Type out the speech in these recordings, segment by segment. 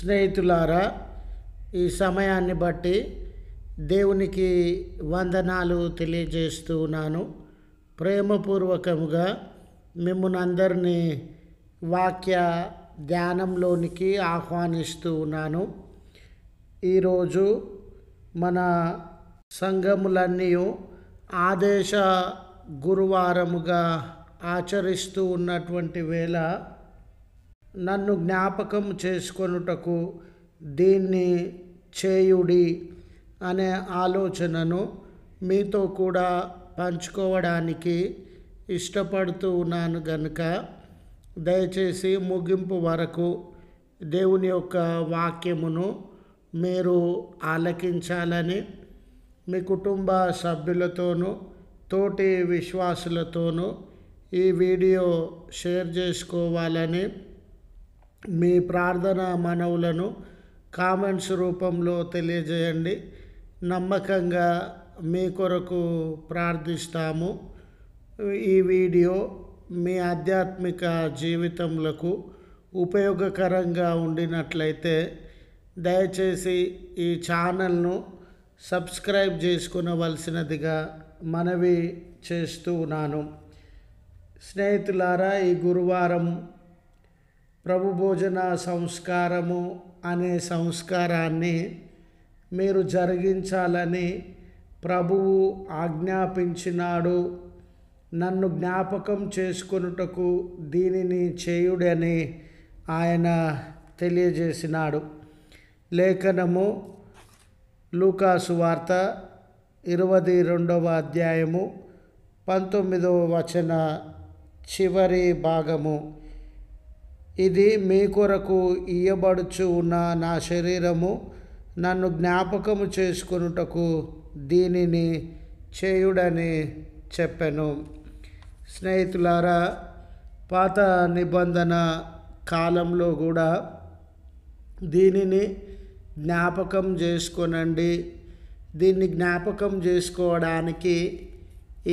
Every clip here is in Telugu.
స్నేహితులారా, ఈ సమయాన్ని బట్టి దేవునికి వందనాలు తెలియజేస్తూ ఉన్నాను. ప్రేమపూర్వకముగా మిమ్మల్ని అందరినీ వాక్య ధ్యానంలోనికి ఆహ్వానిస్తూ ఉన్నాను. ఈరోజు మన సంఘములన్నీ ఆదేశ గురువారముగా ఆచరిస్తూ ఉన్నటువంటి వేళ నన్ను జ్ఞాపకం చేసుకొనుటకు దీన్ని చేయుడి అనే ఆలోచనను మీతో కూడా పంచుకోవడానికి ఇష్టపడుతూ ఉన్నాను గనుక దయచేసి ముగింపు వరకు దేవుని యొక్క వాక్యమును మీరు ఆలకించాలని, మీ కుటుంబ సభ్యులతోనూ తోటి విశ్వాసులతోనూ ఈ వీడియో షేర్ చేసుకోవాలని, మీ ప్రార్థన మనవులను కామెంట్స్ రూపంలో తెలియజేయండి. నమ్మకంగా మీ కొరకు ప్రార్థిస్తాము. ఈ వీడియో మీ ఆధ్యాత్మిక జీవితములకు ఉపయోగకరంగా ఉండినట్లయితే దయచేసి ఈ ఛానల్ను సబ్స్క్రైబ్ చేసుకునవలసినదిగా మనవి చేస్తూ ఉన్నాను. స్నేహితులారా, ఈ గురువారం ప్రభు భోజన సంస్కారము అనే సంస్కారాన్ని మీరు జరిగించాలని ప్రభువు ఆజ్ఞాపించినాడు. నన్ను జ్ఞాపకం చేసుకొనుటకు దీనిని చేయుడని ఆయన తెలియజేసినాడు. లేఖనము లూకాసు వార్త 22వ అధ్యాయము 19వ వచన చివరి భాగము. ఇది మీ కొరకు ఇయ్యబడుచు ఉన్న నా శరీరము, నన్ను జ్ఞాపకము చేసుకొనుటకు దీనిని చేయుడని చెప్పెను. స్నేహితులారా, పాత నిబంధన కాలంలో కూడా దీనిని జ్ఞాపకం చేసుకొనండి, దీన్ని జ్ఞాపకం చేసుకోవడానికి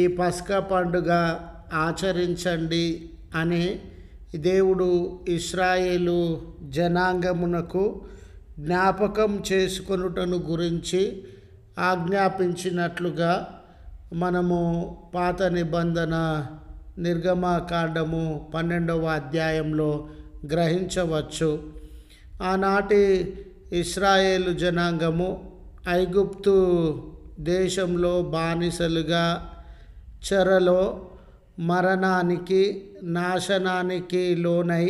ఈ పస్కా పండుగ ఆచరించండి అని దేవుడు ఇశ్రాయేలు జనాంగమునకు జ్ఞాపకం చేసుకొనుటను గురించి ఆజ్ఞాపించినట్లుగా మనము పాత నిబంధన నిర్గమకాండము 12వ అధ్యాయంలో గ్రహించవచ్చు. ఆనాటి ఇశ్రాయేలు జనాంగము ఐగుప్తు దేశంలో బానిసలుగా చెరలో మరణానికి నాశనానికి లోనై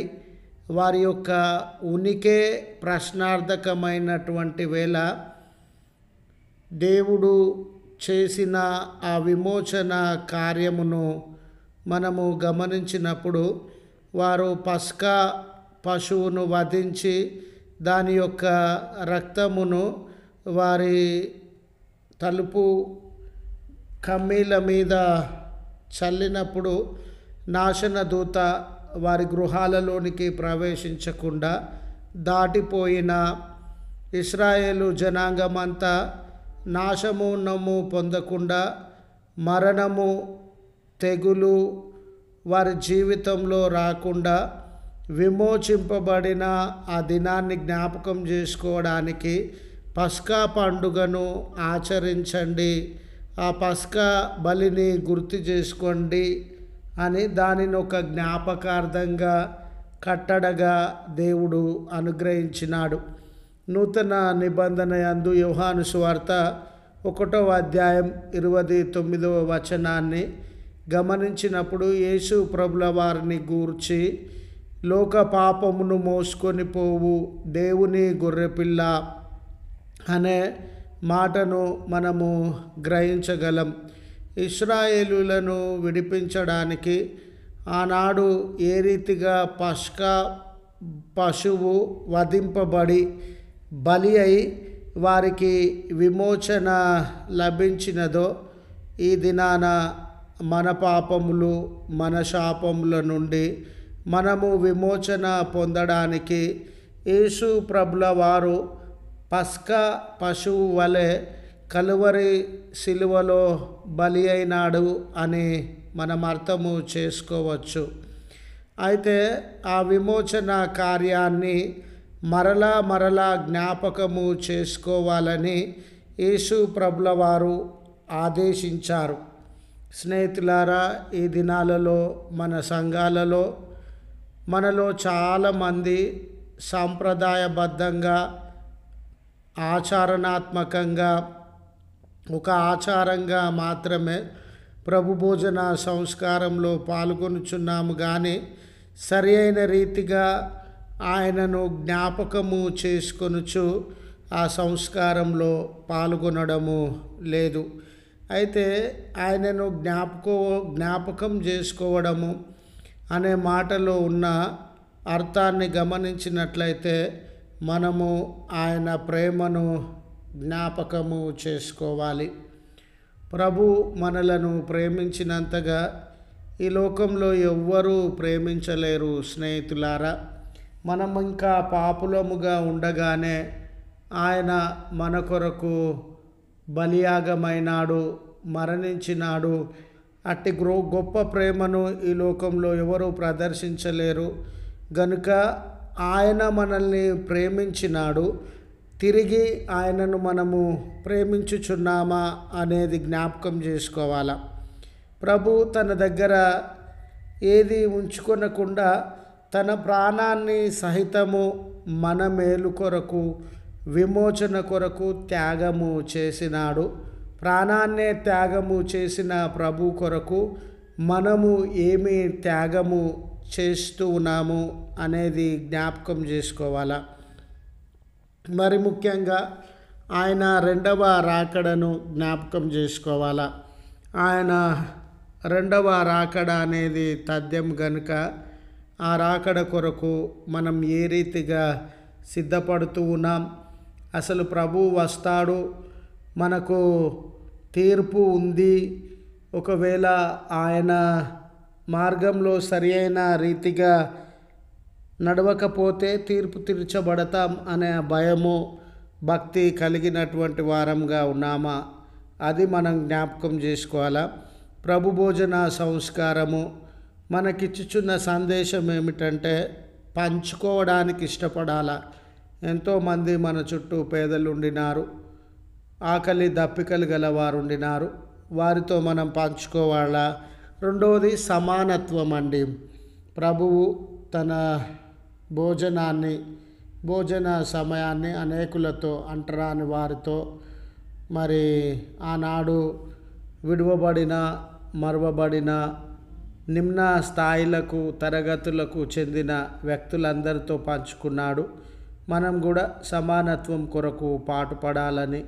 వారి యొక్క ఉనికే ప్రశ్నార్థకమైనటువంటి వేళ దేవుడు చేసిన ఆ విమోచన కార్యమును మనము గమనించినప్పుడు వారు పస్కా పశువును వధించి దాని యొక్క రక్తమును వారి తలుపు కమ్మీల మీద చల్లినప్పుడు నాశన దూత వారి గృహాలలోనికి ప్రవేశించకుండా దాటిపోయిన ఇశ్రాయేలు జనాంగమంతా నాశమునము పొందకుండా మరణము తెగులు వారి జీవితంలో రాకుండా విమోచింపబడిన ఆ దినాన్ని జ్ఞాపకం చేసుకోవడానికి పస్కా పండుగను ఆచరించండి, ఆ పస్కా బలిని గుర్తు చేసుకోండి అని దానిని ఒక జ్ఞాపకార్థంగా కట్టడగా దేవుడు అనుగ్రహించినాడు. నూతన నిబంధన యందు యోహాను సువార్త 1వ అధ్యాయం 29వ వచనాన్ని గమనించినప్పుడు యేసు ప్రభుల వారిని గూర్చి లోక పాపమును మోసుకొని పోవు దేవుని గొర్రెపిల్ల అనే మాటను మనము గ్రహించగలం. ఇశ్రాయేలులను విడిపించడానికి ఆనాడు ఏ రీతిగా పస్కా పశువు వధింపబడి బలి అయి వారికి విమోచన లభించినదో ఈ దినాన మన పాపములు మన శాపముల నుండి మనము విమోచన పొందడానికి యేసు ప్రభుల వారు పస్కా పశువు వలె కలువరి సిలువలో బలి అయినాడు అని మనం అర్థము చేసుకోవచ్చు. అయితే ఆ విమోచన కార్యాన్ని మరలా మరలా జ్ఞాపకము చేసుకోవాలని యేసు ప్రభుల వారు ఆదేశించారు. స్నేహితులారా, ఈ దినాలలో మన సంఘాలలో మనలో చాలామంది సాంప్రదాయబద్ధంగా ఆచరణాత్మకంగా ఒక ఆచారంగా మాత్రమే ప్రభు భోజన సంస్కారంలో పాల్గొనుచున్నాము, కానీ సరి అయిన రీతిగా ఆయనను జ్ఞాపకము చేసుకొనుచు ఆ సంస్కారంలో పాల్గొనడము లేదు. అయితే ఆయనను జ్ఞాపకం చేసుకోవడము అనే మాటలో ఉన్న అర్థాన్ని గమనించినట్లయితే మనము ఆయన ప్రేమను జ్ఞాపకము చేసుకోవాలి. ప్రభు మనలను ప్రేమించినంతగా ఈ లోకంలో ఎవ్వరూ ప్రేమించలేరు. స్నేహితులారా, మనం ఇంకా పాపులముగా ఉండగానే ఆయన మన కొరకు బలియాగమైనాడు, మరణించినాడు. అట్టి గొప్ప ప్రేమను ఈ లోకంలో ఎవరు ప్రదర్శించలేరు. గనుక ఆయన మనల్ని ప్రేమించినాడు. తిరిగి ఆయనను మనము ప్రేమించుచున్నామా అనేది జ్ఞాపకం చేసుకోవాలా. ప్రభు తన దగ్గర ఏది ఉంచుకొనకుండా తన ప్రాణాన్ని సహితము మన మేలు కొరకు, విమోచన కొరకు త్యాగము చేసినాడు. ప్రాణాన్నే త్యాగము చేసిన ప్రభు కొరకు మనము ఏమి త్యాగము చేస్తూ ఉన్నాము అనేది జ్ఞాపకం చేసుకోవాలా. మరి ముఖ్యంగా ఆయన రెండవ రాకడను జ్ఞాపకం చేసుకోవాలా. ఆయన రెండవ రాకడ అనేది తథ్యం గనుక ఆ రాకడ కొరకు మనం ఏ రీతిగా సిద్ధపడుతూ ఉన్నాం, అసలు ప్రభువు వస్తాడు, మనకు తీర్పు ఉంది, ఒకవేళ ఆయన మార్గంలో సరి అయిన రీతిగా నడవకపోతే తీర్పు తీర్చబడతాం అనే భయము, భక్తి కలిగినటువంటి వారంగా ఉన్నామా, అది మనం జ్ఞాపకం చేసుకోవాలా. ప్రభు భోజన సంస్కారము మనకిచ్చుచున్న సందేశం ఏమిటంటే పంచుకోవడానికి ఇష్టపడాలా. ఎంతోమంది మన చుట్టూ పేదలు ఉండినారు, ఆకలి దప్పికలు గలవారు ఉండినారు, వారితో మనం పంచుకోవాలా. రెండవది సమానత్వం అండి. ప్రభువు తన భోజన సమయాన్ని అనేకులతో, అంటరాని వారితో, మరి ఆనాడు విడువబడిన, మరువబడిన, నిమ్న స్థాయిలకు, తరగతులకు చెందిన వ్యక్తులందరితో పంచుకున్నాడు. మనం కూడా సమానత్వం కొరకు పాటుపడాలని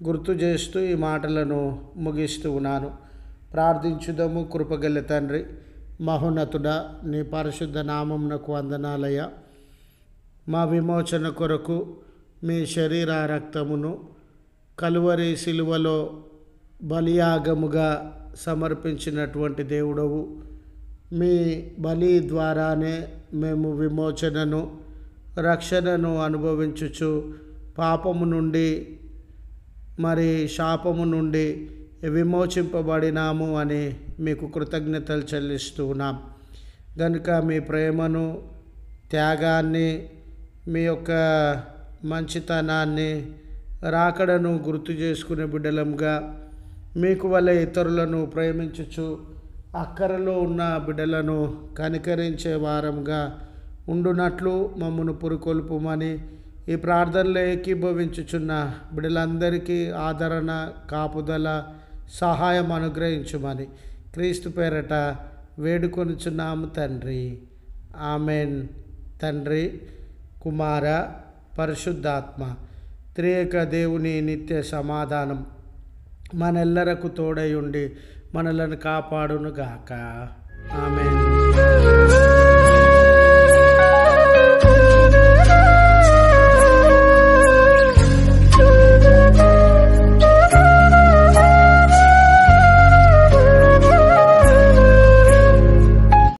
గుర్తు చేస్తూ ఈ మాటలను ముగిస్తూ ఉన్నాను. ప్రార్థించుదము. కృపగల తండ్రి, మహోన్నతుడా, నీ పరిశుద్ధ నామమునకు వందనాలయ్యా. మా విమోచన కొరకు మీ శరీర రక్తమును కలువరి శిలువలో బలియాగముగా సమర్పించినటువంటి దేవుడవు. మీ బలి ద్వారానే మేము విమోచనను, రక్షణను అనుభవించుచు పాపము నుండి, మరి శాపము నుండి విమోచింపబడినాము అని మీకు కృతజ్ఞతలు చెల్లిస్తూ ఉన్నాం. కనుక మీ ప్రేమను, త్యాగాన్ని, మీ యొక్క మంచితనాన్ని, రాకడను గుర్తు చేసుకునే బిడ్డలంగా మీకు వలె ఇతరులను ప్రేమించుచు అక్కరలో ఉన్న బిడ్డలను కనికరించే వారంగా ఉండునట్లు మమ్మను పురికొల్పుమని ఈ ప్రార్థనలో ఏకీభవించుచున్న బిడ్డలందరికీ ఆదరణ, కాపుదల, సహాయం అనుగ్రహించుమని క్రీస్తు పేరట వేడుకొనుచున్నాము తండ్రి. ఆమెన్. తండ్రి, కుమార, పరిశుద్ధాత్మ త్రియేక దేవుని నిత్య సమాధానం మనెల్లరకు తోడై ఉండి మనలను కాపాడునుగాక. ఆమెన్.